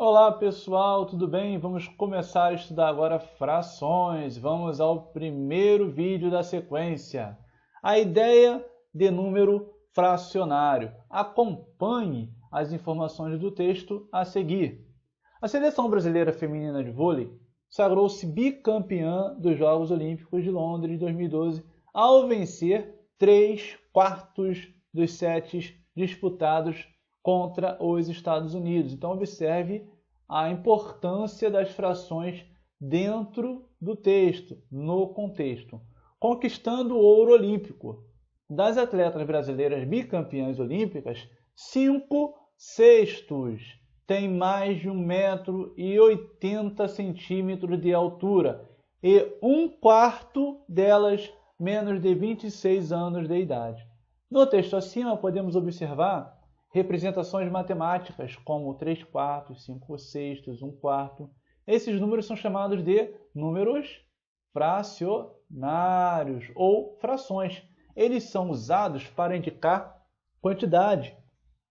Olá pessoal, tudo bem? Vamos começar a estudar agora frações. Vamos ao primeiro vídeo da sequência. A ideia de número fracionário. Acompanhe as informações do texto a seguir. A seleção brasileira feminina de vôlei sagrou-se bicampeã dos Jogos Olímpicos de Londres 2012 ao vencer 3/4 dos sets disputados contra os Estados Unidos. Então observe a importância das frações dentro do texto, no contexto. Conquistando o ouro olímpico. Das atletas brasileiras bicampeãs olímpicas, 5/6 têm mais de 1,80 m de altura e 1/4 delas menos de 26 anos de idade. No texto acima podemos observar representações matemáticas como 3/4, 5/6, 1/4. Esses números são chamados de números fracionários ou frações. Eles são usados para indicar quantidade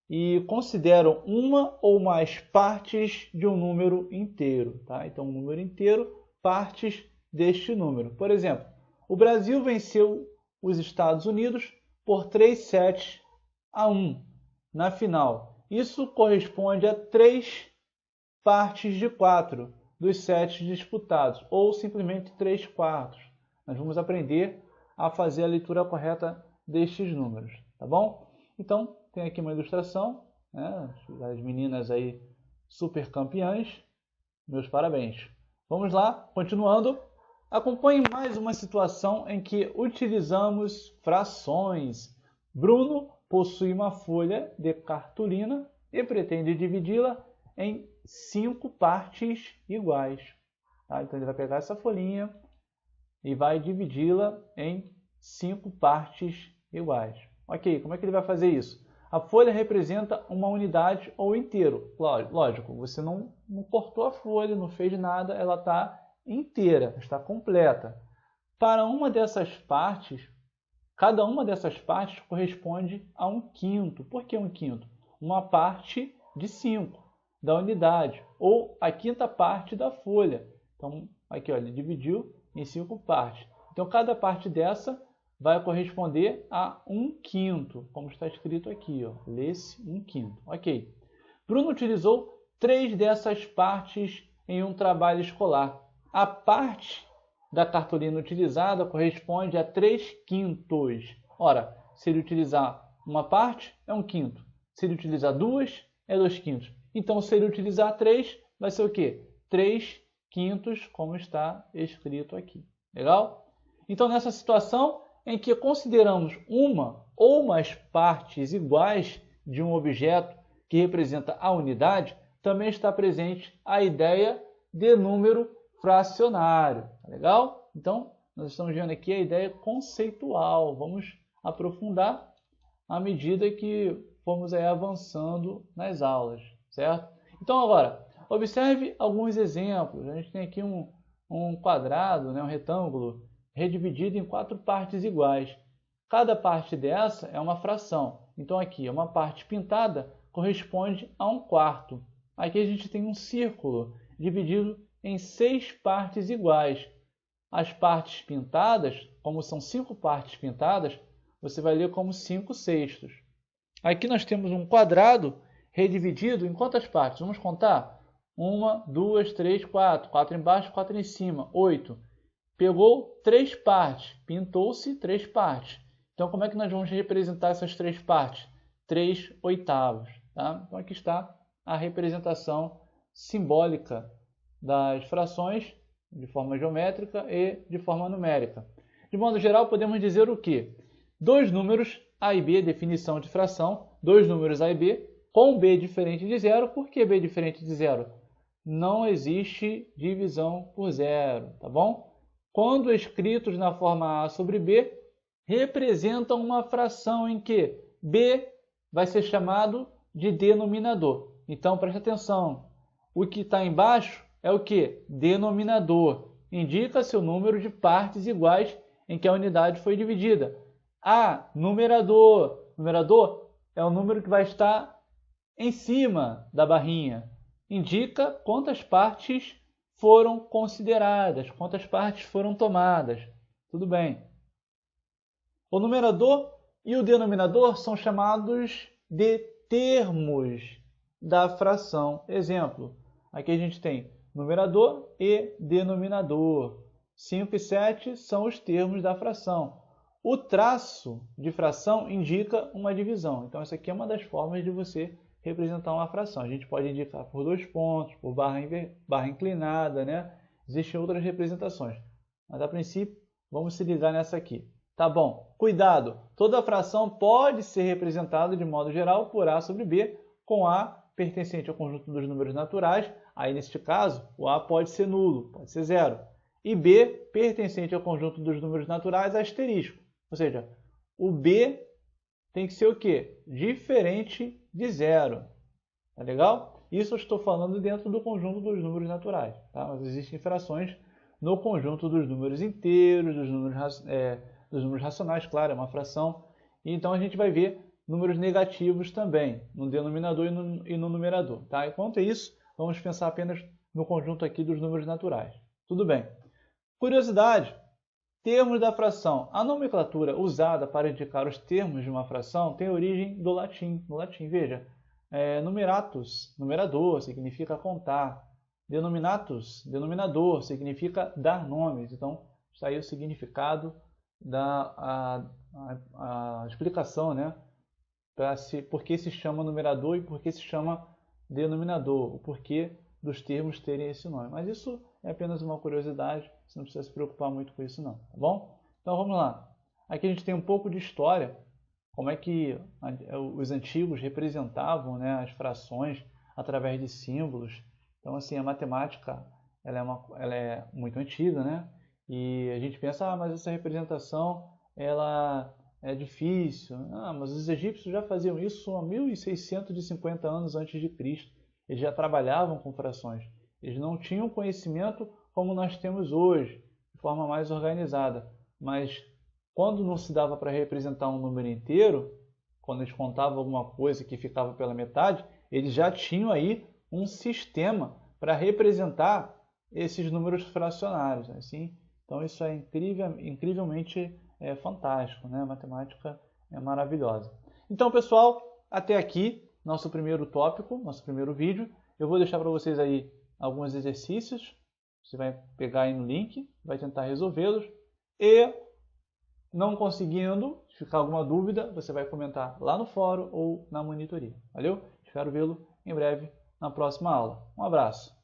e consideram uma ou mais partes de um número inteiro. Tá? Então, um número inteiro, partes deste número. Por exemplo, o Brasil venceu os Estados Unidos por 3-7-1 na final. Isso corresponde a 3 partes de 4 dos sets disputados, ou simplesmente 3/4. Nós vamos aprender a fazer a leitura correta destes números, tá bom? Então, tem aqui uma ilustração, né? As meninas aí super campeãs, meus parabéns. Vamos lá, continuando. Acompanhe mais uma situação em que utilizamos frações. Bruno possui uma folha de cartolina e pretende dividi-la em 5 partes iguais. Tá? Então ele vai pegar essa folhinha e vai dividi-la em 5 partes iguais. Ok, como é que ele vai fazer isso? A folha representa uma unidade ou inteiro. Lógico, você não cortou a folha, não fez nada, ela está inteira, está completa. Para uma dessas partes, cada uma dessas partes corresponde a 1/5. Por que 1/5? Uma parte de 5 da unidade, ou a quinta parte da folha. Então, aqui ó, ele dividiu em 5 partes. Então, cada parte dessa vai corresponder a 1/5, como está escrito aqui, ó, lê-se 1/5. Ok. Bruno utilizou 3 dessas partes em um trabalho escolar. A parte da cartolina utilizada corresponde a 3/5. Ora, se ele utilizar uma parte, é 1/5. Se ele utilizar duas, é 2/5. Então, se ele utilizar 3, vai ser o quê? 3/5, como está escrito aqui. Legal? Então, nessa situação em que consideramos uma ou mais partes iguais de um objeto que representa a unidade, também está presente a ideia de número fracionário. Tá legal? Então, nós estamos vendo aqui a ideia conceitual. Vamos aprofundar à medida que formos aí avançando nas aulas, certo? Então, agora, observe alguns exemplos. A gente tem aqui um quadrado, né, um retângulo, redividido em 4 partes iguais. Cada parte dessa é uma fração. Então, aqui, uma parte pintada corresponde a 1/4. Aqui a gente tem um círculo dividido em 6 partes iguais. As partes pintadas, como são 5 partes pintadas, você vai ler como 5/6. Aqui nós temos um quadrado redividido em quantas partes? Vamos contar? 1, 2, 3, 4. 4 embaixo, 4 em cima. 8. Pegou 3 partes. Pintou-se 3 partes. Então, como é que nós vamos representar essas 3 partes? 3/8. Tá? Então, aqui está a representação simbólica das frações de forma geométrica e de forma numérica. De modo geral, podemos dizer o quê? Dois números A e B, definição de fração, dois números A e B, com B diferente de zero. Por que B diferente de zero? Não existe divisão por zero, tá bom? Quando escritos na forma A sobre B, representam uma fração em que B vai ser chamado de denominador. Então, preste atenção. O que está embaixo é o que? Denominador. Indica-se o número de partes iguais em que a unidade foi dividida. A, numerador. Numerador é o número que vai estar em cima da barrinha. indica quantas partes foram consideradas, quantas partes foram tomadas. Tudo bem. O numerador e o denominador são chamados de termos da fração. Exemplo, aqui a gente tem numerador e denominador. 5 e 7 são os termos da fração. O traço de fração indica uma divisão. Então, essa aqui é uma das formas de você representar uma fração. A gente pode indicar por 2 pontos, por barra inclinada, né? Existem outras representações. Mas, a princípio, vamos se ligar nessa aqui. Tá bom? Cuidado! Toda fração pode ser representada de modo geral por A sobre B, com A pertencente ao conjunto dos números naturais. Aí, neste caso, o A pode ser nulo, pode ser zero. E B pertencente ao conjunto dos números naturais, asterisco. Ou seja, o B tem que ser o quê? Diferente de zero. Tá legal? Isso eu estou falando dentro do conjunto dos números naturais. Tá? Mas existem frações no conjunto dos números inteiros, dos números racionais, claro, é uma fração. E então a gente vai ver números negativos também, no denominador e no numerador. Tá? Enquanto isso, vamos pensar apenas no conjunto aqui dos números naturais. Tudo bem. Curiosidade, termos da fração. A nomenclatura usada para indicar os termos de uma fração tem origem do latim. No latim, veja, numeratus, numerador, significa contar. Denominatus, denominador, significa dar nomes. Então, está aí o significado da explicação, né? Por que se chama numerador e por que se chama denominador, o porquê dos termos terem esse nome. Mas isso é apenas uma curiosidade, você não precisa se preocupar muito com isso não, tá bom? Então vamos lá. Aqui a gente tem um pouco de história, como é que os antigos representavam, né, as frações através de símbolos. Então assim, a matemática ela é muito antiga, né? E a gente pensa, mas essa representação ela é difícil. Mas os egípcios já faziam isso há 1650 anos antes de Cristo. Eles já trabalhavam com frações. Eles não tinham conhecimento como nós temos hoje, de forma mais organizada. Mas quando não se dava para representar um número inteiro, quando eles contavam alguma coisa que ficava pela metade, eles já tinham aí um sistema para representar esses números fracionários. Assim, então isso é incrivelmente fantástico, né? A matemática é maravilhosa. Então, pessoal, até aqui nosso primeiro tópico, nosso primeiro vídeo. Eu vou deixar para vocês aí alguns exercícios. Você vai pegar aí no link, vai tentar resolvê-los. E, não conseguindo, se ficar alguma dúvida, você vai comentar lá no fórum ou na monitoria. Valeu? Espero vê-lo em breve na próxima aula. Um abraço!